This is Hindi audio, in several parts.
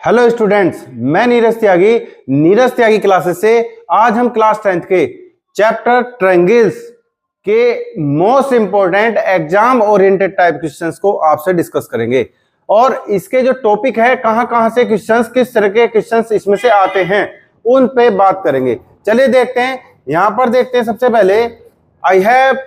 हेलो स्टूडेंट्स, मैं नीरज त्यागी क्लासेस से आज हम क्लास 10th के चैप्टर ट्रायंगल्स के most important exam oriented type questions को आपसे डिस्कस करेंगे। और इसके जो टॉपिक है, कहां से क्वेश्चंस, किस तरह के क्वेश्चंस इसमें से आते हैं, उन पे बात करेंगे। चलिए देखते हैं। यहां पर देखते हैं सबसे पहले, I have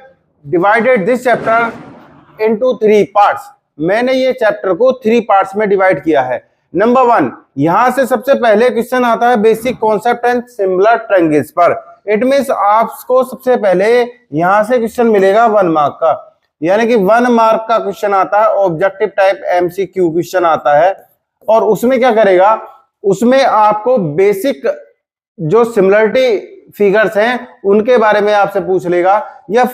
divided this chapter into 3 parts. मैंने ये चैप्टर को 3 पार्ट्स में डिवाइड किया है। नंबर 1, यहां से सबसे पहले क्वेश्चन आता है basic concept and similar triangles पर। इट मींस आपको सबसे पहले यहां से क्वेश्चन मिलेगा 1 मार्क का, यानी कि 1 मार्क का क्वेश्चन आता है, ऑब्जेक्टिव टाइप एमसीक्यू क्वेश्चन आता है। और उसमें क्या करेगा, उसमें आपको बेसिक जो सिमिलरिटी फिगर्स हैं उनके बारे में आपसे पूछ लेगा, या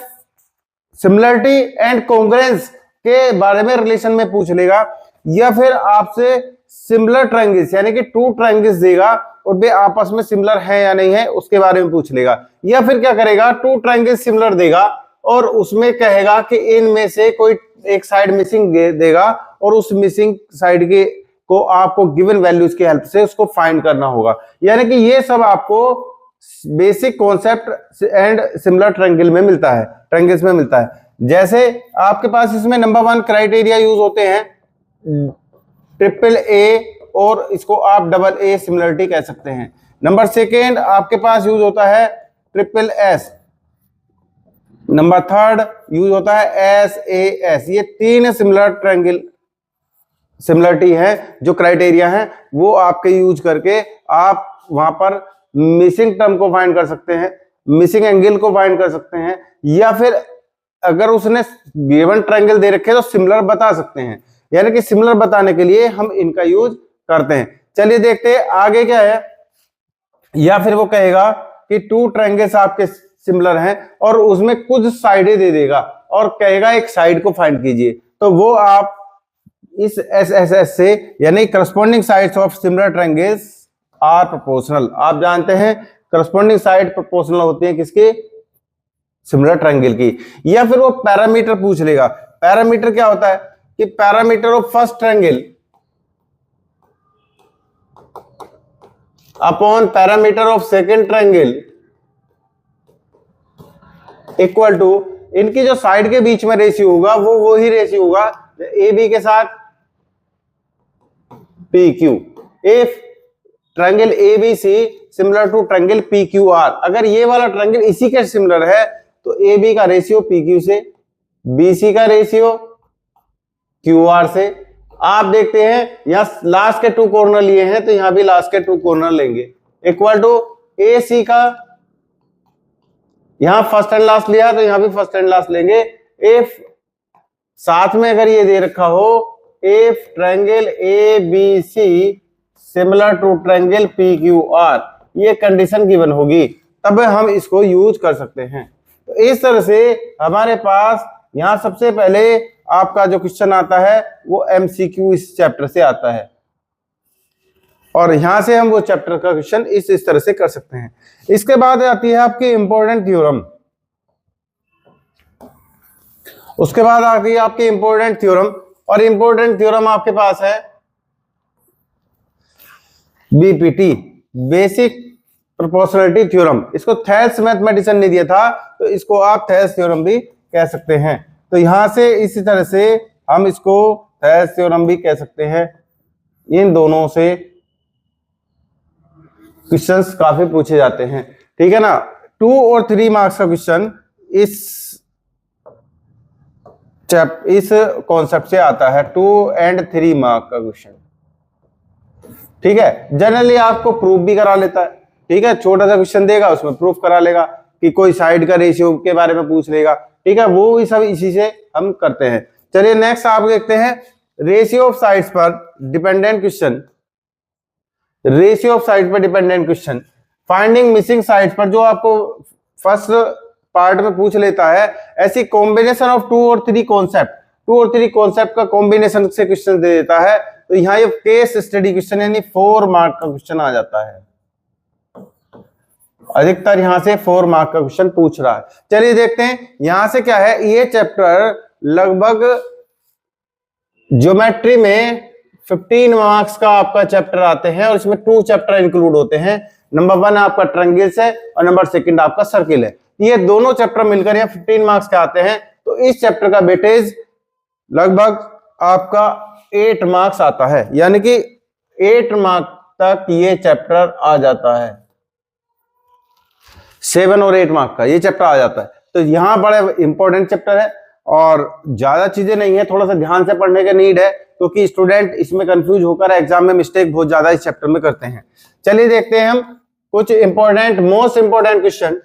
सिमिलरिटी एंड कॉन्ग्रुएंस के बारे में रिलेशन में पूछ लेगा, या फिर आपसे सिमिलर ट्रायंगल्स यानी कि 2 ट्रायंगल्स देगा और वे आपस में सिमिलर है या नहीं है उसके बारे में पूछ लेगा। या फिर क्या करेगा, 2 ट्रायंगल्स सिमिलर देगा और उसमें कहेगा कि इनमें से कोई एक साइड मिसिंग देगा और उस मिसिंग साइड के को आपको गिवन वैल्यूज की हेल्प से उसको फाइंड करना होगा। यानी कि ये सब आपको basic concept and similar triangle में मिलता है, ट्रायंगल्स में मिलता है। जैसे आपके पास इसमें नंबर 1 क्राइटेरिया यूज होते हैं ट्रिपल ए, और इसको आप डबल ए सिमिलरिटी कह सकते हैं। नंबर 2 आपके पास यूज होता है ट्रिपल एस। नंबर 3 यूज होता है एस ए एस। ये 3 सिमिलर ट्रायंगल सिमिलरिटी है, जो क्राइटेरिया है वो आपके यूज करके आप वहां पर मिसिंग टर्म को फाइंड कर सकते हैं, मिसिंग एंगल को फाइंड कर सकते हैं, या फिर अगर उसने गिवन ट्रायंगल दे रखे तो सिमिलर बता सकते हैं। यानी कि सिमिलर बताने के लिए हम इनका यूज करते हैं। चलिए देखते हैं आगे क्या है। या फिर वो कहेगा कि 2 ट्रायंगल्स आपके सिमिलर हैं और उसमें कुछ साइडें दे देगा और कहेगा एक साइड को फाइंड कीजिए, तो वो आप इस एसएसएस से, यानी corresponding sides of similar triangles are proportional. आप जानते हैं करस्पॉन्डिंग साइड प्रोपोर्शनल होती है किसकी, सिमिलर ट्रायंगल की। या फिर वो पैरामीटर पूछ लेगा। पैरामीटर क्या होता है कि parameter of first triangle upon parameter of second triangle equal to, इनकी जो साइड के बीच में रेशियो होगा वो वही रेशियो होगा ए बी के साथ P Q. If triangle A B C similar to triangle P Q R, अगर ये वाला ट्रायंगल इसी के सिमिलर है तो ए बी का रेशियो पी क्यू से, बी सी का रेशियो क्यू आर से। आप देखते हैं यहां लास्ट के 2 कॉर्नर लिए हैं तो यहां भी लास्ट के 2 कॉर्नर लेंगे, इक्वल टू ए सी का, यहां फर्स्ट एंड लास्ट लिया तो यहां भी फर्स्ट एंड लास्ट लेंगे। इफ साथ में अगर ये दे रखा हो, if triangle A B C similar to triangle P Q R, ये कंडीशन गिवन होगी, तब हम इसको यूज कर सकते हैं। तो इस तरह से हमारे पास यहां सबसे पहले आपका जो क्वेश्चन आता है वो एमसीक्यू इस चैप्टर से आता है, और यहां से हम वो चैप्टर का क्वेश्चन इस तरह से कर सकते हैं। इसके बाद आती है आपकी इंपॉर्टेंट थ्योरम। उसके बाद आती है आपकी इंपॉर्टेंट थ्योरम, और इंपॉर्टेंट थ्योरम आपके पास है बीपीटी, बेसिक प्रोपोर्शनलिटी थ्योरम। इसको थेल्स मैथमेटिशियन ने दिया था, तो इसको आप थेल्स थ्योरम भी कह सकते हैं। तो यहां से इसी तरह से हम इसको थेल्स थ्योरम भी कह सकते हैं। इन दोनों से क्वेश्चंस काफी पूछे जाते हैं, ठीक है ना। 2 और 3 मार्क्स का क्वेश्चन इस कॉन्सेप्ट से आता है, 2 एंड 3 मार्क का क्वेश्चन, ठीक है। जनरली आपको प्रूफ भी करा लेता है, ठीक है। छोटा सा क्वेश्चन देगा, उसमें प्रूफ करा लेगा कि कोई साइड का रेशियो के बारे में पूछ लेगा, ठीक है। वो सब इसी से हम करते हैं। चलिए नेक्स्ट आप देखते हैं रेशियो ऑफ साइड्स पर dependent question. Ratio of side पर dependent question, finding missing sides पर, जो आपको फर्स्ट पार्ट में पूछ लेता है। ऐसी कॉम्बिनेशन ऑफ 2 और 3 कॉन्सेप्ट का कॉम्बिनेशन से क्वेश्चन दे देता है, तो यहाँ ये केस स्टडी क्वेश्चन यानी 4 मार्क का क्वेश्चन आ जाता है। अधिकतर यहां से 4 मार्क का क्वेश्चन पूछ रहा है। चलिए देखते हैं यहां से क्या है। ये चैप्टर लगभग ज्योमेट्री में 15 मार्क्स का आपका चैप्टर आते हैं और इसमें 2 चैप्टर इंक्लूड होते हैं। नंबर 1 आपका ट्रायंगल्स है और नंबर 2 आपका सर्किल है। ये दोनों चैप्टर मिलकर यहाँ 15 मार्क्स के आते हैं। तो इस चैप्टर का वेटेज लगभग आपका 8 मार्क्स आता है, यानी कि 8 मार्क्स तक ये चैप्टर आ जाता है। 7 और 8 मार्क्स का ये चैप्टर आ जाता है। तो यहाँ बड़ा इंपॉर्टेंट चैप्टर है और ज्यादा चीजें नहीं है, थोड़ा सा ध्यान से पढ़ने का नीड है, क्योंकि स्टूडेंट इसमें कंफ्यूज होकर एग्जाम में मिस्टेक बहुत ज्यादा इस चैप्टर में करते हैं। चलिए देखते हैं हम कुछ इंपॉर्टेंट मोस्ट इंपॉर्टेंट क्वेश्चन,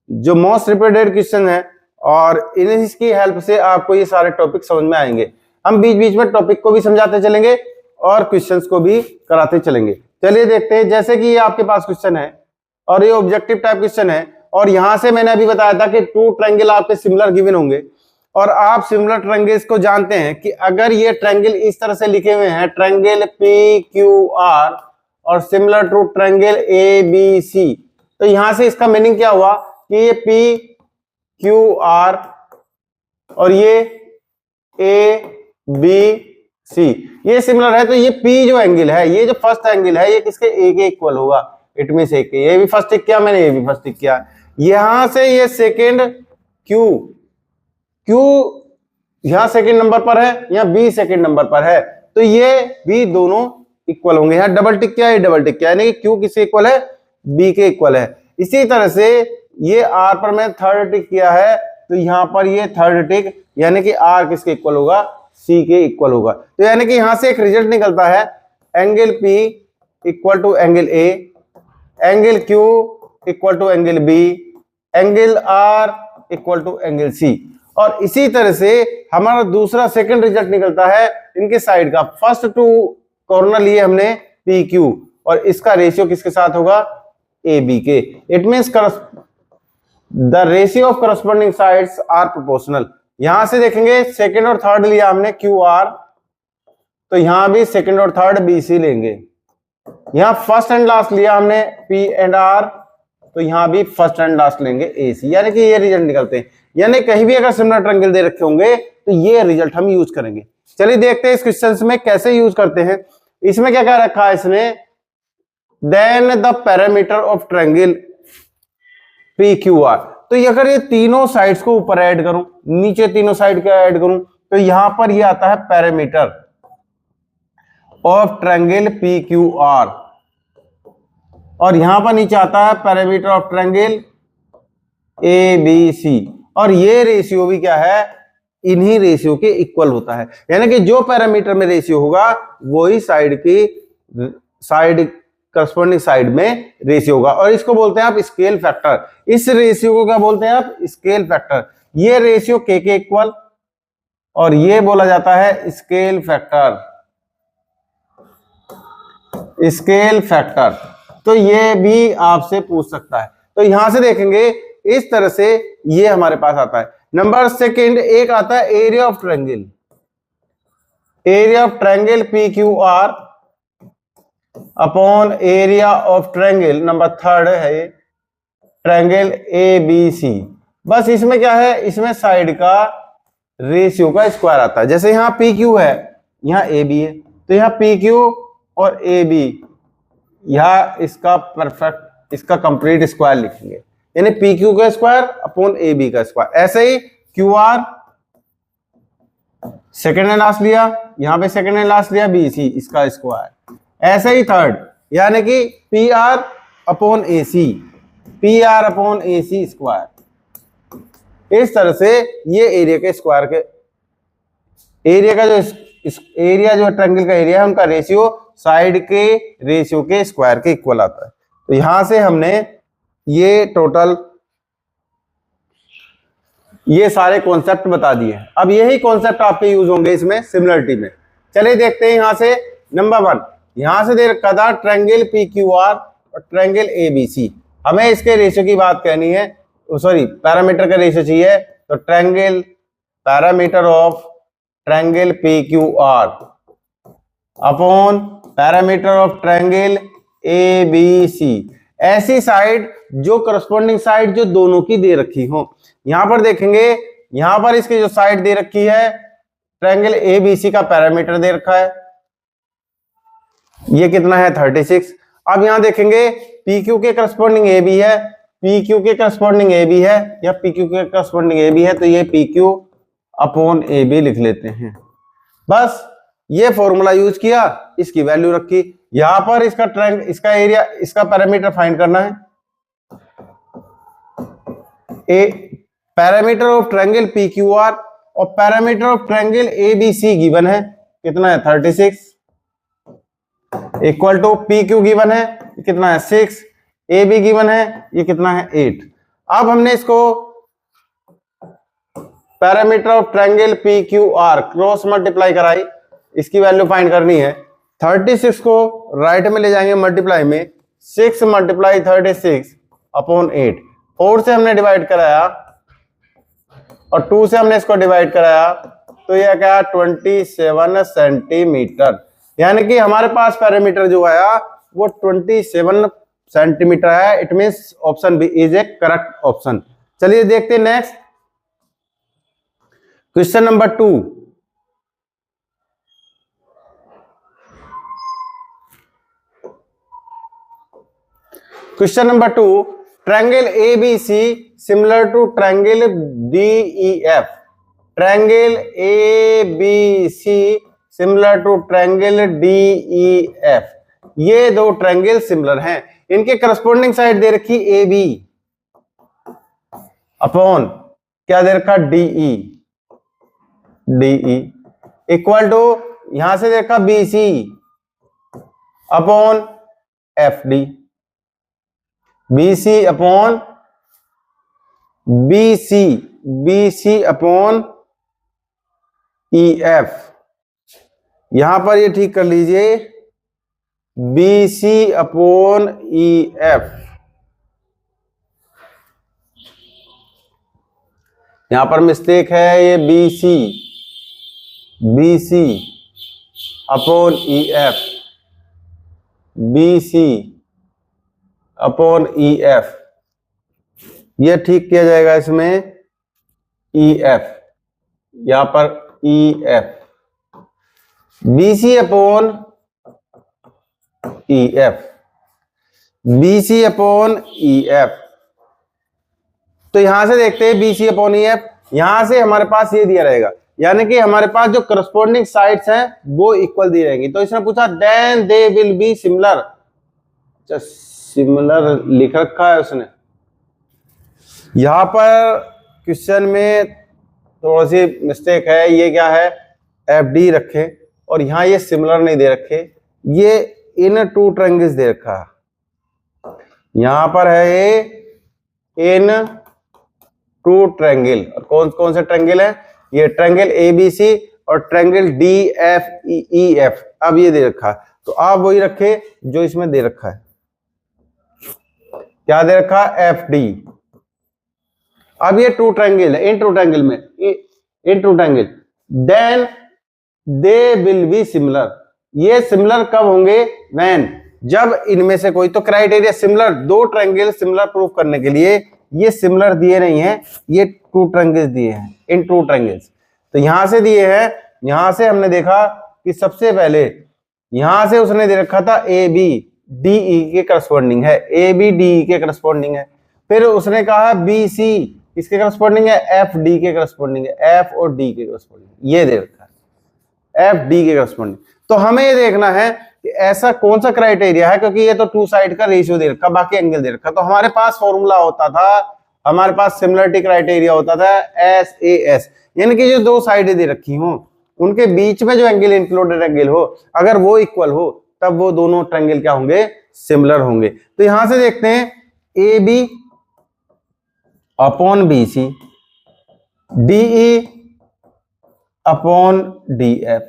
जो मोस्ट रिपीटेड क्वेश्चन है, और इनकी हेल्प से आपको ये सारे टॉपिक समझ में आएंगे। हम बीच बीच में टॉपिक को भी समझाते चलेंगे और क्वेश्चंस को भी कराते चलेंगे। चलिए देखते हैं। जैसे कि ये आपके पास क्वेश्चन है और ये ऑब्जेक्टिव टाइप क्वेश्चन है, और यहां से मैंने अभी बताया था कि 2 ट्रायंगल आपके सिमिलर गिवन होंगे, और आप सिमिलर ट्रायंगल्स को जानते हैं कि अगर ये ट्रायंगल इस तरह से लिखे हुए हैं, ट्रायंगल PQR और सिमिलर टू ट्रायंगल ABC, तो यहां से इसका मीनिंग क्या हुआ कि ये PQR और ये ABC ये सिमिलर है। तो ये P जो एंगल है, ये जो फर्स्ट एंगल है, ये किसके A के इक्वल होगा। इट मींस A के, ये भी फर्स्ट टिक किया मैंने, ये भी फर्स्ट टिक किया। यहां से ये सेकंड Q यहां सेकंड नंबर पर है, यहां B सेकंड नंबर पर है, तो ये B दोनों इक्वल होंगे। यहां डबल टिक किया, ये डबल टिक किया, यानी कि Q किसके इक्वल है, B के इक्वल है। इसी तरह से ये R पर मैं थर्ड टिक किया है, तो यहां पर ये थर्ड टिक, यानी कि R किसके इक्वल होगा, C के इक्वल होगा। तो यानी कि यहां से एक रिजल्ट निकलता है, angle P equal to angle A, angle Q equal to angle B, angle R equal to angle C। और इसी तरह से हमारा दूसरा सेकंड रिजल्ट निकलता है इनके साइड का। फर्स्ट 2 कॉर्नर लिए हमने PQ, और इसका रेशियो किसके साथ होगा, AB के। It means the ratio of corresponding sides are proportional. यहां से देखेंगे सेकंड और थर्ड लिया हमने QR, तो यहां भी सेकंड और थर्ड BC लेंगे। यहां फर्स्ट एंड लास्ट लिया हमने P एंड R, तो यहां भी फर्स्ट एंड लास्ट लेंगे AC, यानी कि ये रिजल्ट निकलते हैं। यानी कहीं भी अगर सिमिलर ट्रायंगल दे रखे होंगे तो ये रिजल्ट हम यूज करेंगे। चलिए देखते हैं इस क्वेश्चन में कैसे यूज करते हैं। इसमें क्या क्या रखा है इसने, then the parameter of triangle PQR। तो अगर ये तीनों साइड्स को ऊपर ऐड करूं, नीचे तीनों साइड को ऐड करूं, तो यहां पर ये आता है पैरामीटर ऑफ ट्रायंगल PQR, और यहां पर नीचे आता है पैरामीटर ऑफ ट्रायंगल ABC, और ये रेशियो भी क्या है, इन्हीं रेशियो के इक्वल होता है। यानी कि जो पैरामीटर में रेशियो होगा वही साइड करस्पॉन्डिंग साइड में रेशियो होगा, और इसको बोलते हैं आप स्केल फैक्टर। इस रेशियो को क्या बोलते हैं आप, स्केल फैक्टर। ये रेशियो K के इक्वल, और ये बोला जाता है स्केल फैक्टर, स्केल फैक्टर। तो ये भी आपसे पूछ सकता है। तो यहां से देखेंगे इस तरह से ये हमारे पास आता है। नंबर सेकंड एक आता है area of triangle, area of triangle PQR upon area of triangle, number third है ये, ट्रायंगल ABC। बस इसमें क्या है, इसमें साइड का रेशियो का स्क्वायर आता है। जैसे यहां PQ है, यहां AB है, तो यहां PQ और AB, यहां इसका परफेक्ट, इसका कंप्लीट स्क्वायर लिखेंगे, यानी PQ का स्क्वायर अपॉन AB का स्क्वायर। ऐसे ही QR सेकेंड एंड लास्ट लिया, यहां पे सेकेंड एंड लास्ट लिया BC, इसका स्क्वायर। ऐसे ही थर्ड, यानी कि PR upon AC, PR upon AC square. इस तरह से ये एरिया के स्क्वायर के, एरिया का जो एरिया जो ट्रायंगल का एरिया है, उनका रेशियो साइड के रेशियो के स्क्वायर के इक्वल आता है। तो यहां से हमने ये टोटल ये सारे कॉन्सेप्ट बता दिए। अब यही कॉन्सेप्ट आपके यूज होंगे इसमें सिमिलरिटी में। चलिए देखते हैं यहां से। नंबर 1 यहां से दे रखा था ट्रायंगल PQR और ट्रायंगल ABC। हमें इसके रेशियो की बात करनी है, सॉरी पैरामीटर का रेशियो चाहिए। तो triangle parameter of triangle PQR upon parameter of triangle ABC। ऐसी साइड जो करस्पॉन्डिंग साइड जो दोनों की दे रखी हो। यहां पर देखेंगे, यहां पर इसकी जो साइड दे रखी है ट्रायंगल ABC का पैरामीटर दे रखा है, ये कितना है 36। अब यहां देखेंगे पी क्यू के करस्पॉन्डिंग ए बी है, पी क्यू के करस्पॉन्डिंग ए बी है या पी क्यू के करस्पॉन्डिंग ए बी है, तो ये P Q upon A B लिख लेते हैं। बस ये फॉर्मूला यूज किया, इसकी वैल्यू रखी। यहां पर इसका एरिया, इसका पैरामीटर फाइंड करना है। A perimeter of triangle P Q R और perimeter of triangle A B C given है, कितना है 36 equal to P Q given है कितना है 6, ए बी गिवन है ये कितना है 8। अब हमने इसको parameter of triangle P Q are cross multiply कराई, इसकी वैल्यू फाइंड करनी है। 36 को राइट में ले जाएंगे मल्टीप्लाई में, 6 मल्टीप्लाई 36 अपॉन 8। 4 से हमने डिवाइड कराया और 2 से हमने इसको डिवाइड कराया, तो यह क्या 27 सेंटीमीटर, यानी कि हमारे पास पैरामीटर जो आया वो 27 सेंटीमीटर है। It means option B is a correct option. चलिए देखते हैं next question number 2। Question number 2, triangle ABC similar to triangle DEF। Triangle ABC similar to triangle DEF, ये दो ट्रायंगल सिमिलर हैं। इनके करस्पॉन्डिंग साइड दे रखी AB अपॉन क्या दे रखा DE इक्वल टू यहां से दे रखा BC upon FD, BC upon BC upon EF। यहां पर ये ठीक कर लीजिए BC अपॉन EF, यहां पर मिस्टेक है, ये BC upon EF, BC upon EF, ये ठीक किया जाएगा इसमें EF, यहां पर EF, BC upon EF, BC upon EF। तो यहां से देखते हैं BC अपॉन EF, यहां से हमारे पास ये दिया रहेगा, यानी कि हमारे पास जो करस्पॉन्डिंग साइड्स हैं वो इक्वल दी रहेंगी। तो इसने पूछा then they will be similar, similar लिख रखा है उसने। यहां पर क्वेश्चन में थोड़ी सी मिस्टेक है, ये क्या है FD रखे और यहां ये सिमिलर नहीं दे रखे, ये इन टू ट्रायंगल्स दे रखा है। यहां पर है ये इन टू ट्रायंगल, और कौन कौन से ट्रायंगल है, ये ट्रायंगल ABC और ट्रायंगल DFEF। अब ये दे रखा है, तो आप वही रखे जो इसमें दे रखा है। क्या दे रखा है FD। अब ये टू ट्रायंगल है, इन टू ट्रायंगल में इन two triangle, then they will be similar. ये सिमिलर कब होंगे, व्हेन, जब इनमें से कोई, तो क्राइटेरिया सिमिलर, दो ट्रायंगल सिमिलर प्रूव करने के लिए ये सिमिलर दिए नहीं है, ये टू ट्रायंगल्स दिए हैं, इन टू ट्रायंगल्स। तो यहां से दिए हैं, यहां से हमने देखा कि सबसे पहले यहां से उसने दे रखा था AB DE के करस्पॉन्डिंग है, AB DE के करस्पॉन्डिंग है। फिर उसने कहा BC इसके करस्पॉन्डिंग है, FD के करस्पॉन्डिंग है, F और D के करस्पॉन्डिंग, ये दे रखा है FD के करस्पॉन्डिंग। तो हमें ये देखना है कि ऐसा कौन सा क्राइटेरिया है, क्योंकि ये तो टू साइड का रेशियो दे रखा, बाकी एंगल दे रखा। तो हमारे पास फॉर्मूला होता था, हमारे पास सिमिलरिटी क्राइटेरिया होता था SAS, यानी कि जो दो साइडें दे रखी हो उनके बीच में जो एंगल इंक्लूडेड एंगल हो, अगर वो इक्वल हो तब वो दोनों ट्रायंगल क्या होंगे, सिमिलर होंगे। तो यहां से देखते हैं AB upon BC, DE upon DF।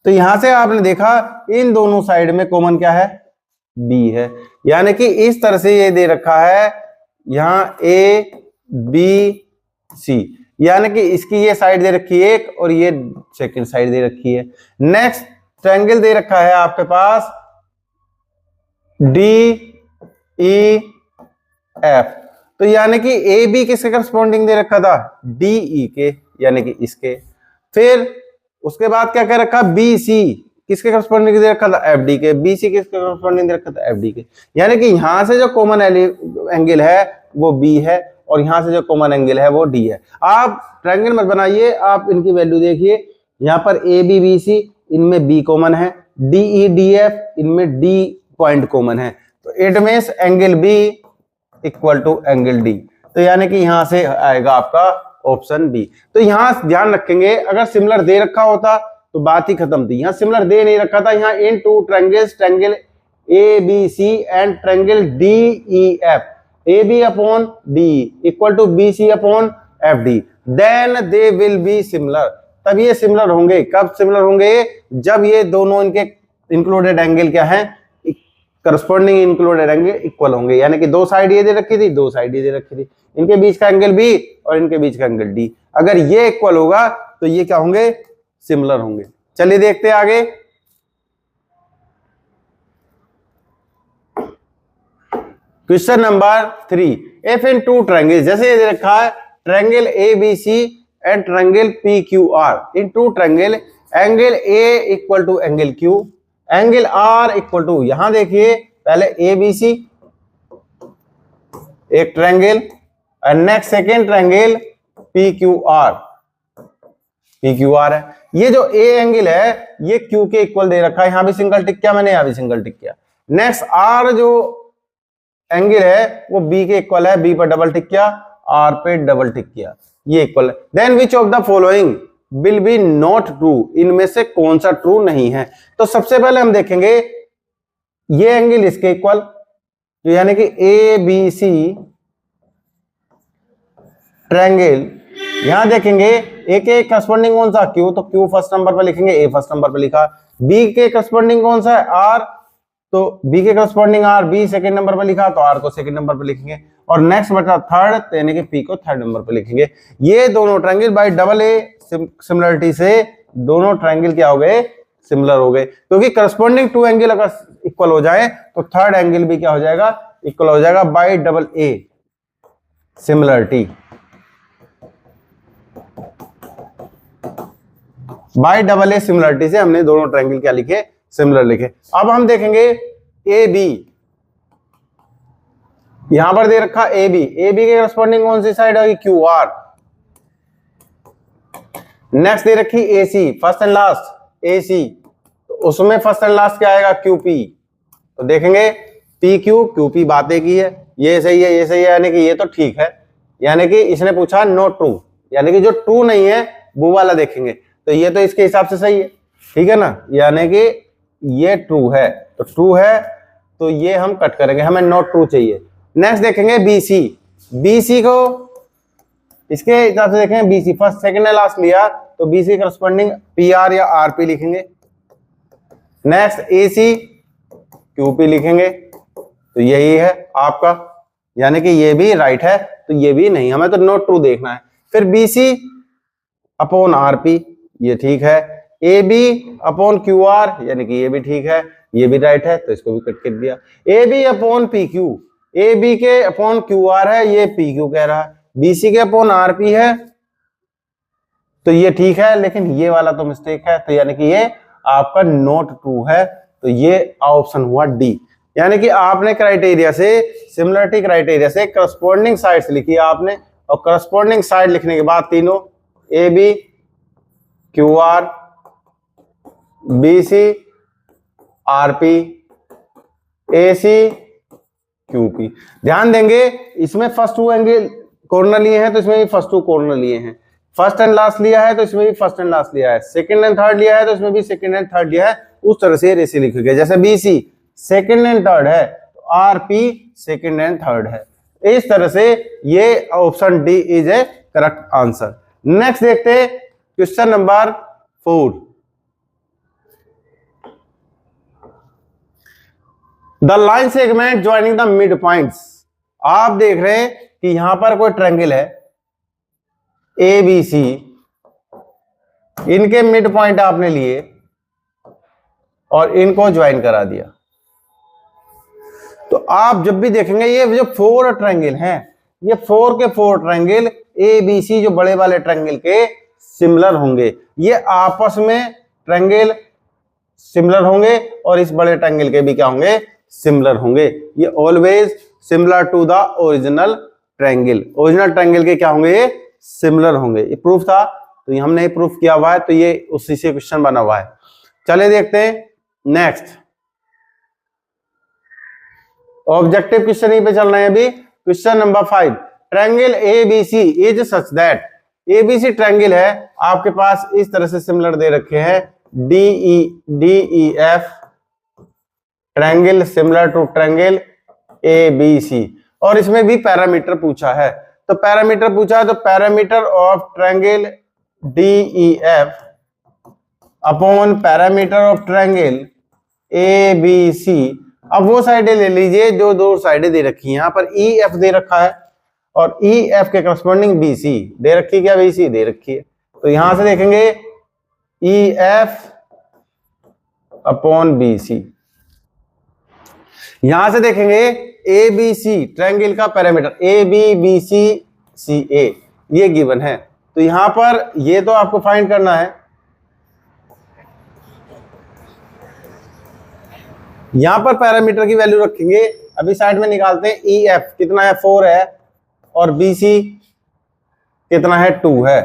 तो यहां से आपने देखा इन दोनों साइड में कॉमन क्या है, B है, यानी कि इस तरह से ये दे रखा है यहां ABC, यानी कि इसकी ये साइड दे रखी है एक और ये सेकंड साइड दे रखी है। नेक्स्ट ट्रायंगल दे रखा है आपके पास DEF, तो यानी कि AB किसके करस्पॉन्डिंग दे रखा था, DE के, यानी कि इसके। फिर उसके बाद क्या कह रखा BC, किसके करस्पॉन्डिंग दे रखा था, एफडी के, बीसी किसके करस्पॉन्डिंग दे रखा था, एफडी के। यानी कि यहां से जो कॉमन एंगल है वो बी है और यहां से जो कॉमन एंगल है वो डी है। आप ट्रायंगल मत बनाइए, आप इनकी वैल्यू देखिए, यहाँ पर ए बी बी सी, इनमें बी कॉमन है, डी ई डी एफ, इनमें डी पॉइंट कॉमन है, तो it means angle B equal to angle D. तो यानी कि यहां से आएगा आपका ऑप्शन बी। तो यहां ध्यान रखेंगे, अगर सिमिलर दे रखा होता तो बात ही खत्म थी। यहां सिमिलर दे नहीं रखा था, यहाँ in two triangles, triangle A B C and triangle D E F, A B upon D equal to B C upon F D, then they will be similar. तब ये सिमिलर होंगे, कब सिमिलर होंगे, जब ये दोनों इनके इंक्लूडेड एंगल क्या है, करस्पॉन्डिंग इंक्लूडेड एंगल इक्वल होंगे। यानी कि दो साइड ये दे रखी थी, दो साइड ये दे रखी थी, इनके बीच का एंगल बी और इनके बीच का एंगल डी, अगर ये इक्वल होगा तो ये क्या होंगे, सिमिलर होंगे। चलिए देखते हैं आगे। Question number 3, if in two triangle, जैसे ये दे रखा है triangle A B C and triangle P Q R, in two triangle angle A equal to angle Q, angle R equal to, यहां देखिए पहले ए बी सी एक ट्रायंगल और next second triangle P Q R, P Q R है। ये जो ए एंगल है ये क्यू के इक्वल दे रखा है, यहां भी सिंगल टिक किया मैंने, यहां भी सिंगल टिक किया। नेक्स्ट आर जो एंगल है वो बी के इक्वल है, बी पर डबल टिक किया, आर पे डबल टिक किया, ये इक्वल है। Then which of the following will be not true, इनमें से कौन सा ट्रू नहीं है। तो सबसे पहले हम देखेंगे ये एंगल इसके इक्वल, तो यानी कि ए बी सी ट्रायंगल, यहां देखेंगे ए के करस्पॉन्डिंग कौन सा, क्यू, तो क्यू फर्स्ट नंबर पर लिखेंगे, ए फर्स्ट नंबर पर लिखा। बी के करस्पॉन्डिंग कौन सा है, आर, तो बी के corresponding R, B second number पर लिखा तो आर को सेकंड नंबर पर लिखेंगे, और नेक्स्ट बचा थर्ड, यानी कि पी को थर्ड नंबर पर लिखेंगे। ये दोनों triangle bye double A similarity से दोनों ट्रायंगल क्या हो गए, सिमिलर हो गए, क्योंकि करस्पॉन्डिंग टू एंगल अगर इक्वल हो जाए तो थर्ड एंगल भी क्या हो जाएगा, इक्वल हो जाएगा bye double A similarity. Bye double A similarity से हमने दोनों ट्रायंगल क्या लिखे, सिमिलर लिखे। अब हम देखेंगे ए बी, यहां पर दे रखा ए बी, ए बी के करस्पॉन्डिंग कौन सी साइड होगी, क्यू आर। नेक्स्ट दे रखी ए सी, फर्स्ट एंड लास्ट ए सी, तो उसमें फर्स्ट एंड लास्ट क्या आएगा, क्यू पी। तो देखेंगे पी क्यू, क्यू पी बातें की है, ये सही है, ये सही है, यानी कि ये तो ठीक है। यानी कि इसने पूछा नॉट ट्रू, यानी कि जो ट्रू नहीं है वो वाला देखेंगे, तो ये तो इसके हिसाब से सही है, ठीक है ना, यानी कि ये ट्रू है, तो ट्रू है तो ये हम कट करेंगे, हमें नॉट ट्रू चाहिए। नेक्स्ट देखेंगे बीसी, बीसी को इसके हिसाब से देखेंगे, BC first second and last लिया तो बीसी करस्पॉन्डिंग पी आर या आर पी लिखेंगे। नेक्स्ट एसी क्यू पी लिखेंगे, तो यही है आपका, यानी कि ये भी राइट है तो ये भी नहीं, हमें तो नॉट ट्रू देखना है। फिर बीसी अपॉन आर पी, ये ठीक है। A B upon Q R, यानी कि ये भी ठीक है, ये भी राइट है, तो इसको भी कट कर दिया। A B upon P Q, A B के अपॉन क्यू आर है, ये पी क्यू कह रहा है। बीसी के अपॉन आर पी है, तो ये ठीक है, लेकिन ये वाला तो मिस्टेक है, तो यानी कि ये आपका नॉट ट्रू है, तो ये ऑप्शन हुआ डी। यानी कि आपने क्राइटेरिया से, सिमिलरिटी क्राइटेरिया से करस्पॉन्डिंग साइड्स लिखी आपने, और करस्पॉन्डिंग साइड लिखने के बाद तीनों A B Q R B C R P A C Q P. ध्यान देंगे इसमें फर्स्ट टू एंगल कॉर्नर लिए हैं तो इसमें भी फर्स्ट टू कॉर्नर लिए हैं, फर्स्ट एंड लास्ट लिया है तो इसमें भी फर्स्ट एंड लास्ट लिया है, सेकंड एंड थर्ड लिया है तो इसमें भी सेकंड एंड थर्ड लिया है। उस तरह से रेसी लिखी गई, जैसे B C second and third है तो R P second and third है। इस तरह से ये option D is a correct answer. Next देखते हैं question number 4। The line segment joining the mid points. आप देख रहे हैं कि यहां पर कोई ट्रायंगल है ए बी सी, इनके मिड पॉइंट आपने लिए और इनको ज्वाइन करा दिया। तो आप जब भी देखेंगे ये जो 4 ट्रायंगल हैं, ये 4 के 4 ट्रायंगल ए बी सी जो बड़े वाले ट्रायंगल के सिमिलर होंगे। ये आपस में ट्रायंगल सिमिलर होंगे और इस बड़े ट्रायंगल के भी क्या होंगे, सिमिलर होंगे। ये always similar to the original triangle, original triangle के क्या होंगे, ये सिमिलर होंगे। ये प्रूफ था, तो हमने ये प्रूफ किया हुआ है, तो ये उसी से क्वेश्चन बना हुआ है। चलिए देखते हैं नेक्स्ट ऑब्जेक्टिव क्वेश्चन ही पे चल रहे हैं अभी। Question number 5, triangle ABC is such that, ABC triangle है आपके पास, इस तरह से सिमिलर दे रखे हैं, DEF triangle similar to triangle ABC, और इसमें भी पैरामीटर पूछा है। तो पैरामीटर पूछा है, तो parameter of triangle DEF upon parameter of triangle ABC। अब वो साइडें ले लीजिए जो दो साइडें दे रखी हैं, यहाँ पर EF दे रखा है और EF के करस्पॉन्डिंग BC दे रखी है, क्या BC दे रखी है। तो यहां से देखेंगे EF अपॉन BC, यहां से देखेंगे ABC ट्रायंगल का पैरामीटर ABBCCA ये गिवन है। तो यहां पर ये तो आपको फाइंड करना है, यहां पर पैरामीटर की वैल्यू रखेंगे। अभी साइड में निकालते हैं, EF कितना है 4 है और BC कितना है 2 है।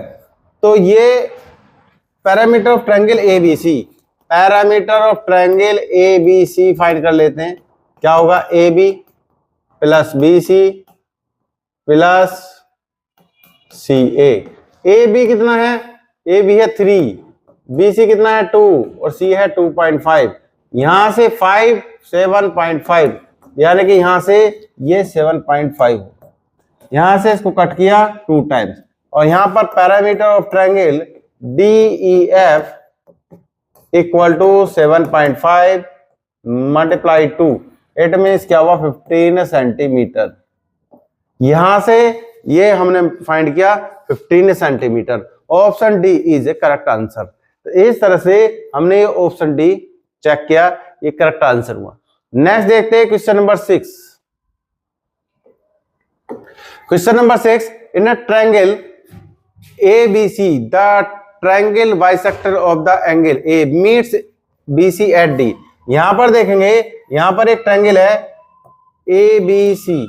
तो ये parameter of triangle ABC, parameter of triangle ABC find कर लेते हैं। क्या होगा, AB plus BC plus CA। AB कितना है, AB है 3, BC कितना है 2 और C है 2.5। यहां से 5 7.5, यानी कि यहां से ये 7.5, यहां से इसको कट किया 2 टाइम्स, और यहां पर parameter of triangle DEF equal to 7.5 multiply 2, it means क्या हुआ 15 सेंटीमीटर। यहां से ये हमने फाइंड किया 15 centimetre. Option D is a correct answer. तो इस तरह से हमने ऑप्शन डी चेक किया, ये करेक्ट आंसर हुआ। नेक्स्ट देखते हैं question number 6। Question number 6, in a triangle ABC the triangle bisector of the angle A meets BC at D। यहां पर देखेंगे, यहां पर एक ट्रायंगल है ABC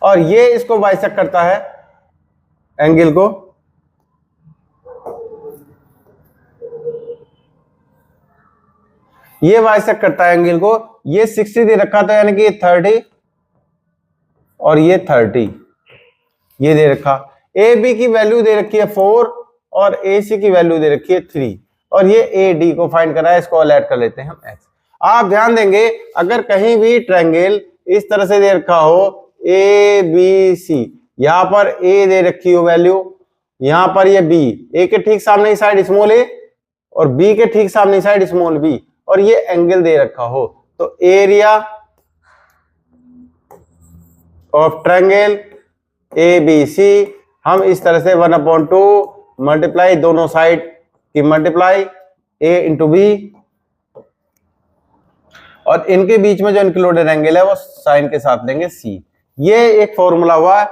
और ये इसको बाइसेक्ट करता है एंगल को, ये बाइसेक्ट करता है एंगल को। ये 60 दे रखा था, यानी कि 30 और ये 30 ये दे रखा। AB की वैल्यू दे रखी है 4 और AC की वैल्यू दे रखी है 3, और ये AD को फाइंड करा है, इसको ऐड कर लेते हैं हम X। आप ध्यान देंगे, अगर कहीं भी ट्रायंगल इस तरह से दे रखा हो ABC, यहां पर A दे रखी हो वैल्यू, यहां पर ये B, A के ठीक सामने की साइड स्मॉल a और B के ठीक सामने की साइड स्मॉल b, और ये एंगल दे रखा हो, तो एरिया ऑफ ट्रायंगल ABC हम इस तरह से 1/2 मल्टीप्लाई दोनों साइड की मल्टीप्लाई A इंटू B, और इनके बीच में जो इंक्लूडेड एंगल है वो साइन के साथ लेंगे C। ये एक फॉर्मूला हुआ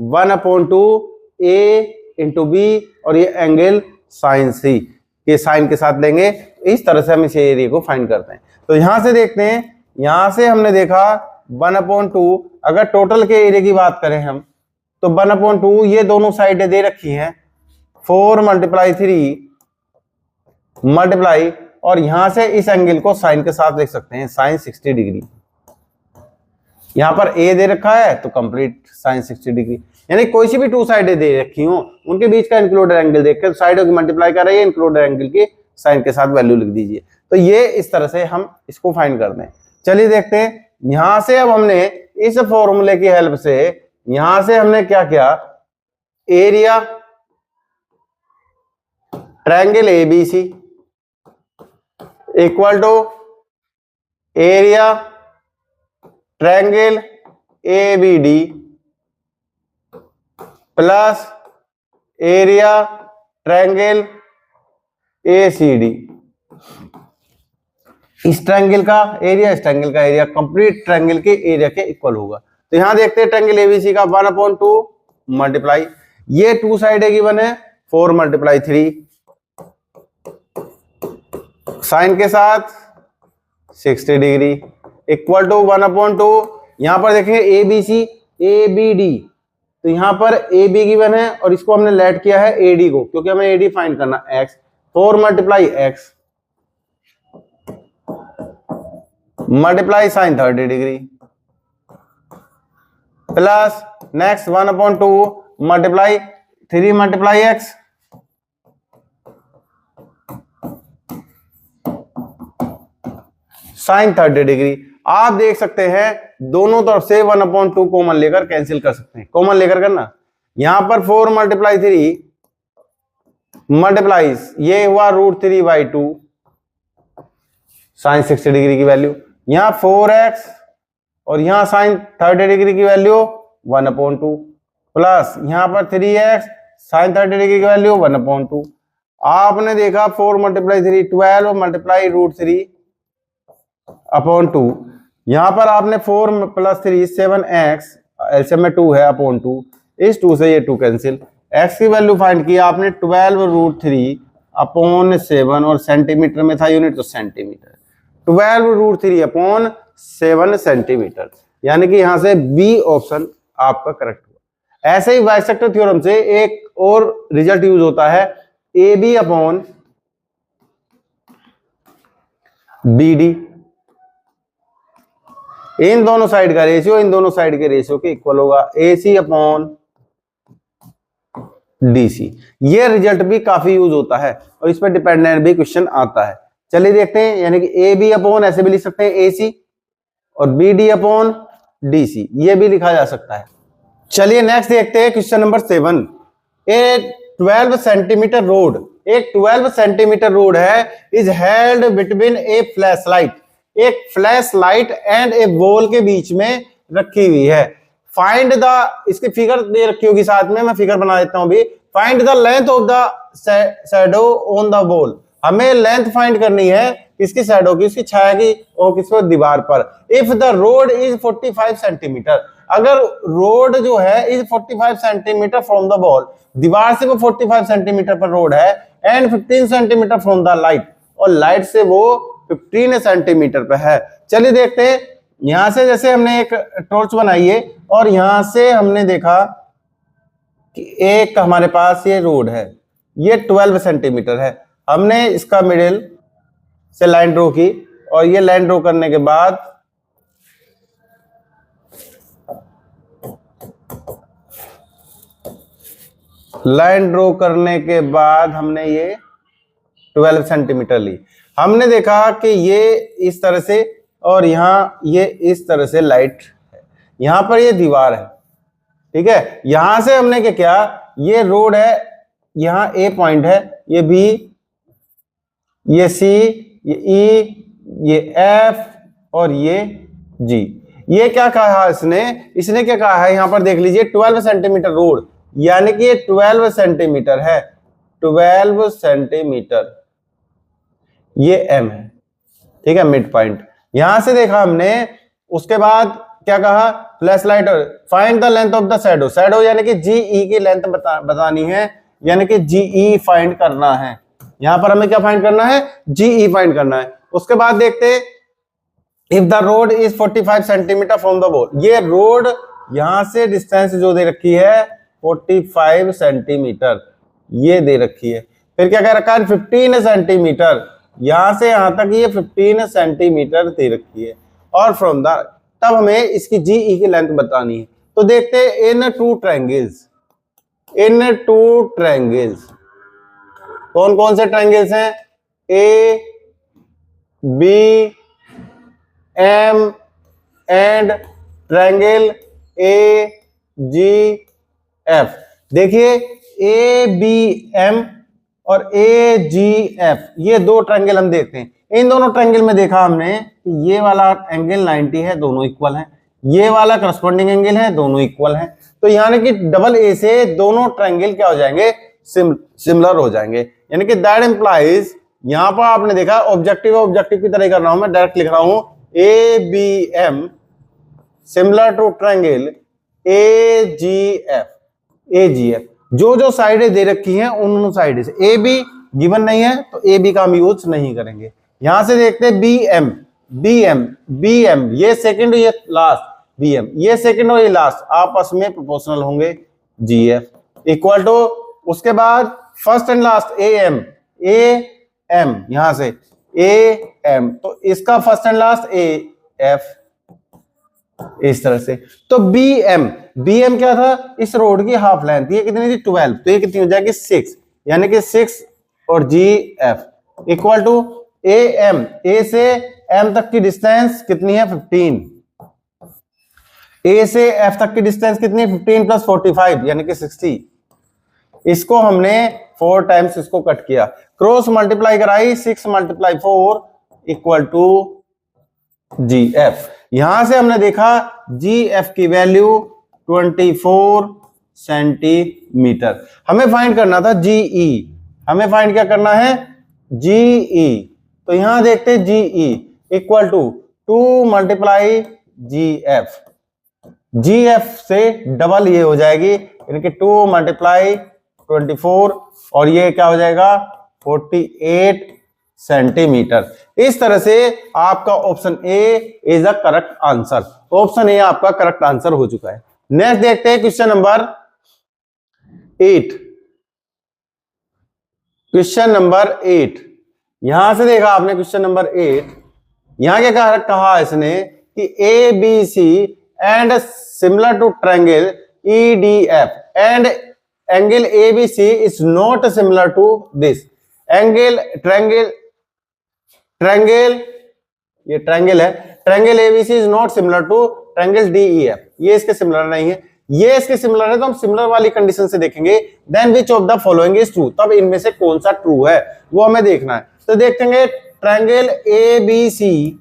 1/2 A इंटू B, और ये एंगल साइन C के साइन के साथ लेंगे। इस तरह से हम इस एरिया को फाइंड करते हैं। तो यहां से देखते हैं, यहां से हमने देखा 1/2, अगर टोटल के एरिया की बात करें हम, तो 1/2 ये दोनों साइडें दे रखी हैं, 4 × 3 मल्टीप्लाई, और यहां से इस एंगल को साइन के साथ लिख सकते हैं, साइन 60 डिग्री। यहां पर A दे रखा है तो कंप्लीट साइन 60 डिग्री, यानी कोई सी भी 2 साइडें दे रखी हो, उनके बीच का इंक्लूडेड एंगल देखकर साइडों की मल्टीप्लाई कर रही है, इंक्लूडेड एंगल की साइन के साथ वैल्यू लिख दीजिए। तो ये इस तरह से हम इसको फाइंड करते हैं। चलिए देखते हैं, यहां से अब हमने इस फॉर्मूले की हेल्प से यहां से हमने क्या किया, area triangle ABC equal to area triangle ABD plus area triangle ACD। इस ट्रायंगल का एरिया, इस ट्रायंगल का एरिया कंप्लीट ट्रायंगल के एरिया के इक्वल होगा। तो यहां देखते हैं ट्रायंगल ABC का 1/2 मल्टीप्लाई, ये 2 साइड गिवन है 4 × 3 साइन के साथ 60 डिग्री इक्वल टू 1/2। यहां पर देखेंगे A B C A B D, तो यहां पर ए बी गिवन है और इसको हमने लेट किया है ए डी को, क्योंकि हमें ए डी फाइंड करना x. 4 multiply x multiply sine 30 degree plus next 1/2 multiply 3 multiply x sine 30 degree. आप देख सकते हैं दोनों तरफ से 1/2 कॉमन लेकर कैंसिल कर सकते हैं। कॉमन लेकर करना, यहां पर 4 मल्टीप्लाई 3 मल्टीप्लाइज ये हुआ √3/2 साइन 60 डिग्री की वैल्यू, यहां 4x और यहां साइन 30 डिग्री की वैल्यू 1/2 प्लस यहां पर 3x साइन 30 डिग्री की वैल्यू 1/2। आपने देखा 4 मल्टीप्लाई 3 12 मल्टीप्लाई √3/2। यहां पर आपने 4 + 3 7x एलसीएम में 2 है /2, इस 2 से ये 2 कैंसिल। x की वैल्यू फाइंड की आपने 12√3/7 और सेंटीमीटर में था यूनिट तो सेंटीमीटर, 12√3/7 सेंटीमीटर, यानी कि यहां से बी ऑप्शन आपका करेक्ट हुआ। ऐसे ही बाइसेक्टर थ्योरम से एक और रिजल्ट यूज होता है AB/BD। इन दोनों साइड का रेशियो इन दोनों साइड के रेशियो के इक्वल होगा AC/DC। ये रिजल्ट भी काफी यूज होता है और इस पर डिपेंडेंट भी क्वेश्चन आता है। चलिए देखते हैं, यानी कि AB/ ऐसे भी लिख सकते हैं AC और BD/DC, ये भी लिखा जा सकता है। चलिए नेक्स्ट देखते हैं question number 7। A 12 centimetre rod, एक 12 सेंटीमीटर रोड है is held between a flash light, एक flash light and a wall के बीच में रखी हुई है। फाइंड द, इसकी फिगर दे रखी होगी साथ में, मैं फिगर बना देता हूं अभी। Find the length of the shadow on the wall, हमें लेंथ फाइंड करनी है किसकी शैडो की, इसकी छाया की, और किस पर, दीवार पर। If the road is 45 centimetre, अगर रोड जो है is 45 centimetre from the wall, दीवार से वो 45 सेंटीमीटर पर रोड है, and 15 centimetre from the light, और लाइट से वो 15 सेंटीमीटर पे है। चलिए देखते हैं, यहां से जैसे हमने एक टॉर्च बनाई है और यहां से हमने देखा कि एक हमारे पास ये रोड है, ये 12 सेंटीमीटर है। हमने इसका मिडिल से लाइन ड्रॉ की और ये लाइन ड्रॉ करने के बाद हमने ये 12 सेंटीमीटर ली। हमने देखा कि ये इस तरह से और यहाँ ये इस तरह से लाइट है, यहाँ पर ये दीवार है, ठीक है। यहां से हमने क्या किया, ये रोड है, यहाँ ए पॉइंट है, ये बी, ये सी, ये ई, ये एफ और ये जी। ये क्या कहा इसने क्या कहा है, यहां पर देख लीजिए 12 सेंटीमीटर रोड, यानी कि ये 12 सेंटीमीटर है, 12 सेंटीमीटर, ये एम है, ठीक है, मिड पॉइंट। यहां से देखा हमने, उसके बाद क्या कहा, flash light, find the length of the shadow, shadow यानी कि जीई की लेंथ बतानी है, यानी कि जीई फाइंड करना है। यहां पर हमें क्या फाइंड करना है, जीई फाइंड करना है। उसके बाद देखते, if the road is 45 centimetre from the wall, ये रोड यहां से डिस्टेंस जो दे रखी है 45 सेंटीमीटर, ये दे रखी है। फिर क्या कह रखा है, 15 सेंटीमीटर, यहां से यहां तक ये 15 सेंटीमीटर दे रखी है, और फ्रॉम द, तब हमें इसकी जीई की लेंथ बतानी है। तो देखते हैं, इन टू ट्रायंगल्स, कौन कौन से ट्रायंगल्स हैं, A B M and triangle A G F. देखिए ए बी एम और ए जी एफ, ये दो ट्रायंगल हम देखते हैं। इन दोनों ट्रायंगल में देखा हमने कि ये वाला एंगल 90 है, दोनों इक्वल हैं, ये वाला करस्पॉन्डिंग एंगल है, दोनों इक्वल हैं। तो यानी कि डबल ए से दोनों ट्रायंगल क्या हो जाएंगे, सिमिलर हो जाएंगे। यानी कि दैट इंप्लाइज, यहां पर आपने देखा ऑब्जेक्टिव की तरह कर रहा हूं मैं, डायरेक्ट लिख रहा हूं A B M similar to triangle A G F. जो साइडें दे रखी हैं उन साइड से, ए बी गिवन नहीं है तो ए बी का हम यूज नहीं करेंगे। यहां से देखते हैं B M, B M, B M, ये सेकंड ये लास्ट, बी एम ये सेकंड और ये लास्ट आपस में प्रोपोर्शनल होंगे, जी एफ इक्वल टू, उसके बाद first and last A M, A M, यहां से ए एम, तो इसका first and last A F, इस तरह से। तो बी एम, बी एम क्या था, इस रोड की हाफ लेंथ, ये कितनी थी 12, तो ये कितनी हो जाएगी 6, यानी कि 6 और G F equal to A M, A से एम तक की डिस्टेंस कितनी है 15, ए से एफ तक की डिस्टेंस कितनी है 15 प्लस 45 यानी कि 60, इसको हमने 4 टाइम्स इसको कट किया, क्रॉस मल्टीप्लाई कराई, 6 multiply 4 equal to G F. यहां से हमने देखा जी एफ की वैल्यू 24 सेंटीमीटर। हमें फाइंड करना था जीई, हमें फाइंड क्या करना है जीई, तो यहां देखते हैं GE equal to 2 multiply G F, G F से डबल ये हो जाएगी, यानी कि 2 मल्टीप्लाई 24 और ये क्या हो जाएगा 48 सेंटीमीटर। इस तरह से आपका option A is the correct answer, option A आपका करेक्ट आंसर हो चुका है। नेक्स्ट देखते हैं क्वेश्चन नंबर 8, क्वेश्चन नंबर 8, यहां से देखा आपने क्वेश्चन नंबर 8, यहां क्या कहा इसने कि A B C and similar to triangle E D F and angle A B C is not similar to this angle, triangle ये ट्रायंगल है, triangle ABC is not similar to triangle DEF, ये इसके सिमिलर नहीं है, ये इसके सिमिलर है, तो हम सिमिलर वाली कंडीशन से देखेंगे, then which of the following is true, तब इनमें से कौन सा ट्रू है वो हमें देखना है। तो देखेंगे triangle ABC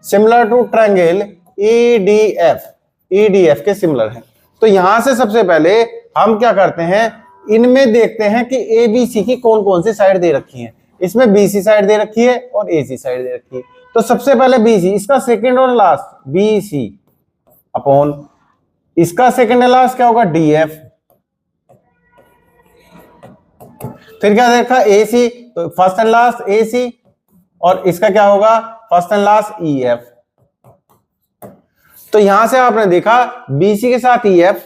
similar to triangle EDF, EDF के सिमिलर है। तो यहां से सबसे पहले हम क्या करते हैं, इनमें देखते हैं कि एबीसी की कौन कौन सी साइड दे रखी है, इसमें बीसी साइड दे रखी है और एसी साइड दे रखी है। तो सबसे पहले बीसी, इसका सेकंड और लास्ट बीसी अपॉन इसका सेकंड और लास्ट क्या होगा डीएफ, फिर क्या देखा एसी, तो फर्स्ट एंड लास्ट एसी और इसका क्या होगा फर्स्ट एंड लास्ट ईएफ। तो यहां से आपने देखा बीसी के साथ ईएफ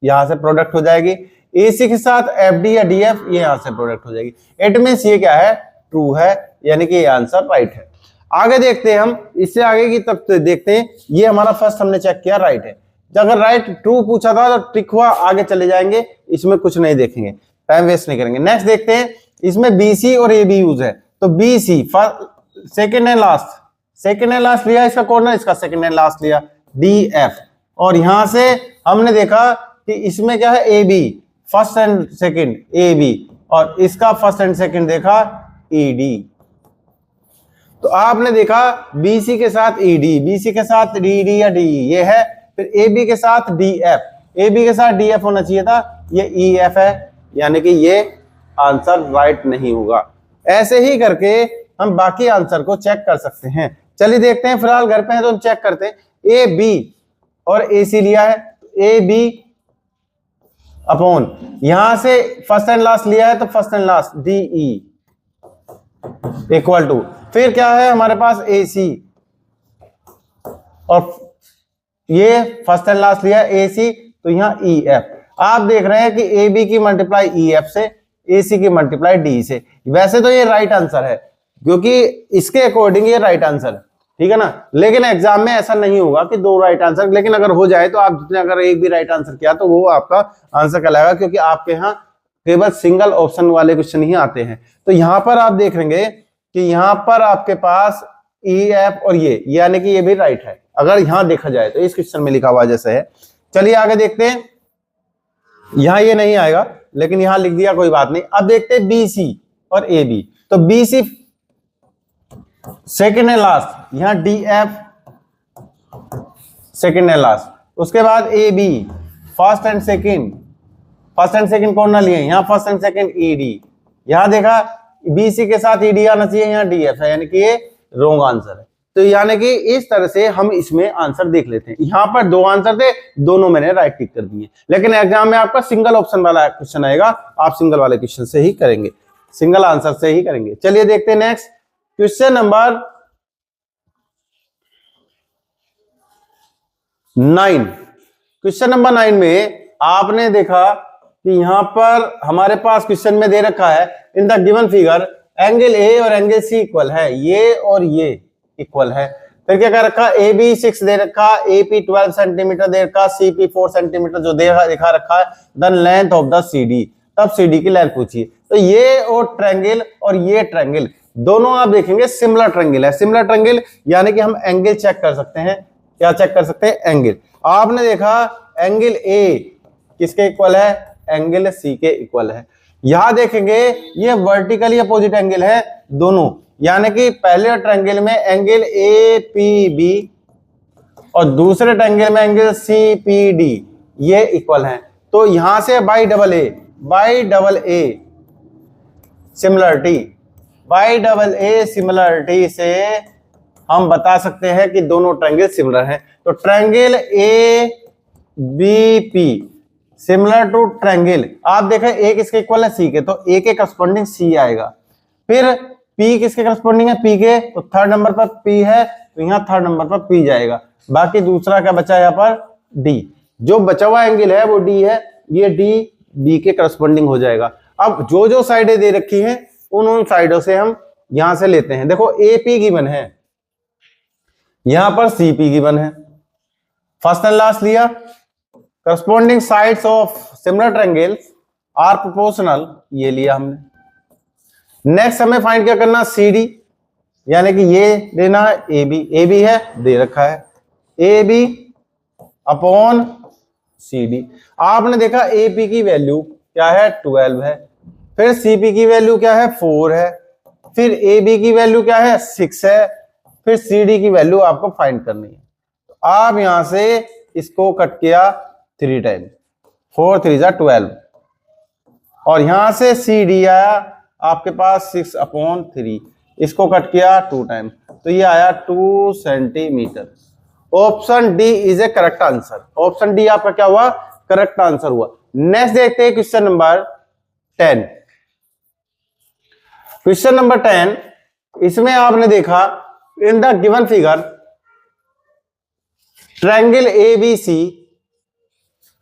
यहां से प्रोडक्ट हो जाएगी, एसी के साथ एफडी या डीएफ ये यहां से प्रोडक्ट हो जाएगी। इट मींस ये क्या है ट्रू है, यानी कि ये आंसर राइट है। आगे देखते हैं हम, इससे आगे की तरफ देखते हैं, ये हमारा फर्स्ट हमने चेक किया राइट है। अगर राइट ट्रू पूछा था तो ट्रिक हुआ, आगे चले जाएंगे, इसमें कुछ नहीं देखेंगे, टाइम वेस्ट नहीं करेंगे। नेक्स्ट देखते हैं, इसमें बीसी और ए बी यूज है, तो BC second and last, second and last लिया इसका कॉर्नर, इसका सेकंड एंड लास्ट लिया डीएफ, और यहां से हमने देखा कि इसमें क्या है A B first and second A B, और इसका फर्स्ट एंड सेकंड देखा ईडी। तो आपने देखा बीसी के साथ ईडी, बीसी के साथ डीडी या डीई ये है, फिर एबी के साथ डीएफ, एबी के साथ डीएफ होना चाहिए था, ये ईएफ है, यानी कि ये आंसर राइट नहीं होगा। ऐसे ही करके हम बाकी आंसर को चेक कर सकते हैं। चलिए देखते हैं, फिलहाल घर पे हैं तो हम चेक करते हैं। ए बी और ए सी लिया है, ए बी अपॉन यहां से फर्स्ट एंड लास्ट लिया है तो first and last DE equal to, फिर क्या है हमारे पास ए सी और ये फर्स्ट एंड लास्ट लिया ए सी, तो यहां ई एफ। आप देख रहे हैं कि ए बी की मल्टीप्लाई ई एफ से, ए सी की मल्टीप्लाई डी से। वैसे तो ये राइट आंसर है क्योंकि इसके अकॉर्डिंग ये राइट आंसर है, ठीक है ना, लेकिन एग्जाम में ऐसा नहीं होगा कि 2 राइट आंसर, लेकिन अगर हो जाए तो आप जितने अगर एक भी राइट आंसर किया तो वो आपका आंसर कहलाएगा, क्योंकि आपके यहाँ केवल सिंगल ऑप्शन वाले क्वेश्चन ही आते हैं। तो यहाँ पर आप देख लेंगे कि यहाँ पर आपके पास ई एफ और ये, यानी कि ये भी राइट है अगर यहां देखा जाए तो, इस क्वेश्चन में लिखा हुआ जैसे है। चलिए आगे देखते हैं, यहां ये नहीं आएगा लेकिन यहां लिख दिया, कोई बात नहीं। अब देखते हैं बीसी और ए बी, तो बीसी सेकेंड एंड लास्ट, यहां D F second and last, उसके बाद A B first and second, first and second कौन ना लिए, यहां first and second E D, यहां देखा बीसी के साथ ईडी आना चाहिए, यहां डीएफ है, यानी कि ये रॉन्ग आंसर है। तो यानी कि इस तरह से हम इसमें आंसर देख लेते हैं। यहां पर 2 आंसर थे, दोनों मैंने राइट टिक कर दिए, लेकिन एग्जाम में आपका सिंगल ऑप्शन वाला क्वेश्चन आएगा, आप सिंगल वाले क्वेश्चन से ही करेंगे, सिंगल आंसर से ही करेंगे। चलिए देखते हैं next, question number 9। Question number 9 में आपने देखा कि यहां पर हमारे पास क्वेश्चन में दे रखा है इन the given figure angle A और एंगल सी इक्वल है, ये और ये इक्वल है। फिर क्या कर रखा, ए बी 6 दे रखा, ए पी 12 सेंटीमीटर दे रखा, सी पी 4 सेंटीमीटर जो दिखा रखा है, the length of the C D, तब सी डी की लेंथ पूछिए। तो ये और ट्रायंगल और ये ट्रायंगल दोनों आप देखेंगे सिमिलर ट्रायंगल है। सिमिलर ट्रायंगल यानी कि हम एंगल चेक कर सकते हैं। क्या चेक कर सकते हैं? एंगल। आपने देखा एंगल ए किसके इक्वल है? एंगल सी के इक्वल है। यहां देखेंगे ये वर्टिकली अपोजिट एंगल है दोनों, यानी कि पहले ट्रायंगल में एंगल ए पी बी और दूसरे ट्रायंगल में एंगल सी पी डी ये इक्वल हैं। तो यहां से बाई डबल ए सिमिलरिटी से हम बता सकते हैं कि दोनों ट्रायंगल सिमिलर हैं। तो triangle A B P similar to triangle, आप देखें ए किसके इक्वल है? सी के, तो ए के करस्पॉन्डिंग सी आएगा। फिर पी किसके करस्पॉन्डिंग है? पी के, तो थर्ड नंबर पर पी है तो यहाँ थर्ड नंबर पर पी जाएगा। बाकी दूसरा क्या बचा यहाँ पर? डी। जो बचा हुआ एंगल है वो डी है, ये डी बी के करस्पॉन्डिंग हो जाएगा। अब जो जो साइडें दे रखी हैं उन साइडों से हम यहां से लेते हैं। देखो ए पी गिवन है, यहां पर सी पी गिवन है, फर्स्ट एंड लास्ट लिया। Corresponding sides of similar triangles are proportional, ये लिया हमने। नेक्स्ट हमें फाइंड क्या करना? सी डी, यानी कि ये लेना है ए बी है दे रखा है, A B upon C D. आपने देखा ए पी की वैल्यू क्या है? 12 है। फिर सी पी की वैल्यू क्या है? 4 है। फिर ए बी की वैल्यू क्या है? 6 है। फिर सी डी की वैल्यू आपको फाइंड करनी है। तो आप यहां से इसको कट किया 3 टाइम, 4 3 जा 12, और यहां से सी डी आया आपके पास 6/3, इसको कट किया 2 टाइम, तो ये आया 2 centimetre. Option D is a correct answer. Option D आपका क्या हुआ? करेक्ट आंसर हुआ। नेक्स्ट देखते हैं क्वेश्चन नंबर 10। क्वेश्चन नंबर 10, इसमें आपने देखा in the given figure triangle ABC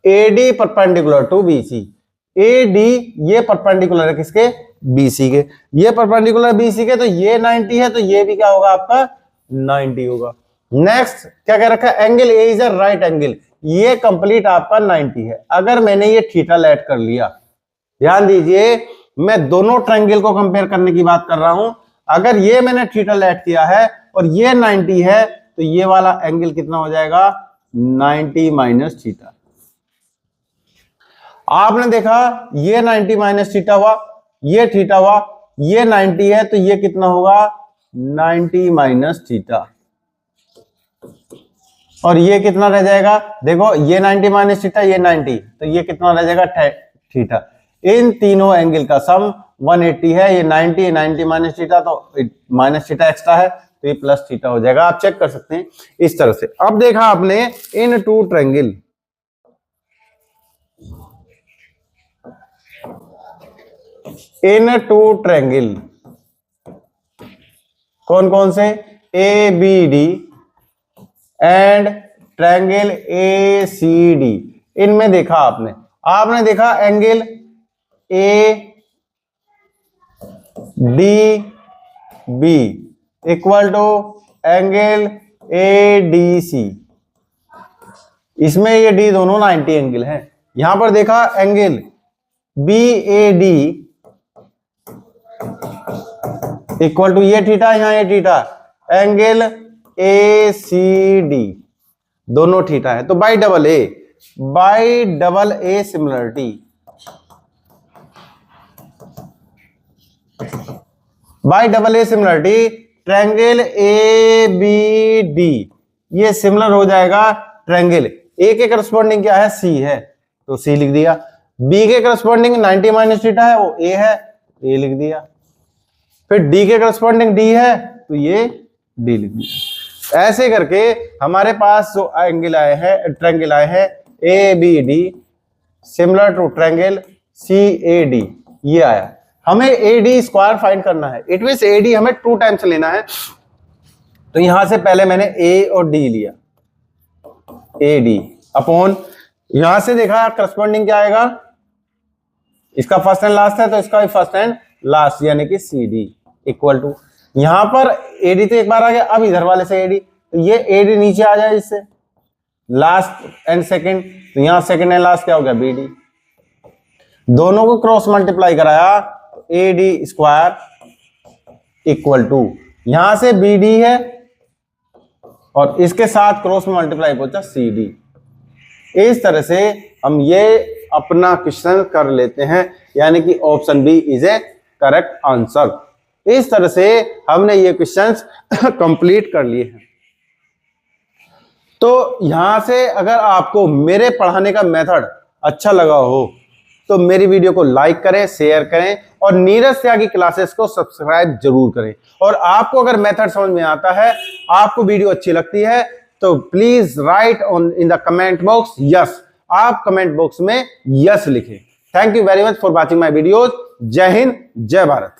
AD perpendicular to BC। AD ये परपेंडिकुलर है किसके? BC के। ये परपेंडिकुलर BC के, तो ये 90 है, तो ये भी क्या होगा आपका? 90 होगा। नेक्स्ट क्या कह रखा है? Angle A is a right angle, ये कंप्लीट आपका 90 है। अगर मैंने ये थीटा लेट कर लिया, ध्यान दीजिए मैं दोनों ट्रायंगल को कंपेयर करने की बात कर रहा हूं। अगर ये मैंने थीटा लेट किया है और ये 90 है, तो ये वाला एंगल कितना हो जाएगा? 90 माइनस थीटा। आपने देखा ये 90 माइनस थीटा हुआ, ये थीटा हुआ, ये 90 है, तो ये कितना होगा? 90 माइनस थीटा। और ये कितना रह जाएगा? देखो ये 90 माइनस थीटा, ये 90, तो ये कितना रह जाएगा? थीटा। इन तीनों एंगल का सम 180 है। ये 90 माइनस थीटा, तो माइनस थीटा एक्स्ट्रा है, तो ये प्लस थीटा हो जाएगा। आप चेक कर सकते हैं इस तरह से। अब देखा आपने in two triangle, in two triangle कौन कौन से? A B D and triangle A C D. इनमें देखा आपने देखा angle A D B equal to angle A D C. इसमें ये डी दोनों 90 एंगल है। यहां पर देखा angle B A D equal to ये थीटा, यहां ये theta, angle A C D दोनों थीटा है। तो by double A similarity, by double A similarity triangle A B D ये सिमिलर हो जाएगा ट्रायंगल ए के करस्पॉन्डिंग क्या है? सी है, तो सी लिख दिया। बी के करस्पॉन्डिंग 90 माइनस थीटा है, वो ए है, ए लिख दिया। फिर डी के करस्पॉन्डिंग डी है, तो ये डी लिख दिया। ऐसे करके हमारे पास जो एंगल आए हैं, ट्रायंगल आए हैं A B D similar to triangle C A D, ये आया। हमें AD स्क्वायर फाइंड करना है, इट मींस AD हमें 2 टाइम्स लेना है। तो यहां से पहले मैंने A और D लिया, AD अपॉन, यहां से देखा करस्पॉन्डिंग क्या आएगा, इसका फर्स्ट एंड लास्ट है तो इसका भी फर्स्ट एंड लास्ट यानी कि CD इक्वल टू, यहां पर AD तो एक बार आ गया, अब इधर वाले से AD, तो ये AD नीचे आ जाए इससे, लास्ट एंड सेकंड, तो यहां सेकंड एंड लास्ट क्या हो गया BD, दोनों को क्रॉस मल्टीप्लाई कराया तो AD स्क्वायर इक्वल टू, यहां से BD है और इसके साथ क्रॉस में मल्टीप्लाई पहुंचा CD। इस तरह से हम ये अपना क्वेश्चन कर लेते हैं, यानी कि option B is a correct answer. इस तरह से हमने ये क्वेश्चंस कंप्लीट कर लिए हैं। तो यहां से अगर आपको मेरे पढ़ाने का मेथड अच्छा लगा हो तो मेरी वीडियो को लाइक करें, शेयर करें और नीरज त्यागी क्लासेस को सब्सक्राइब जरूर करें। और आपको अगर मेथड समझ में आता है, आपको वीडियो अच्छी लगती है, तो please right on in the comment box yes, आप कमेंट बॉक्स में यस लिखें। Thank you very much for watching my videos. जय हिंद, जय भारत।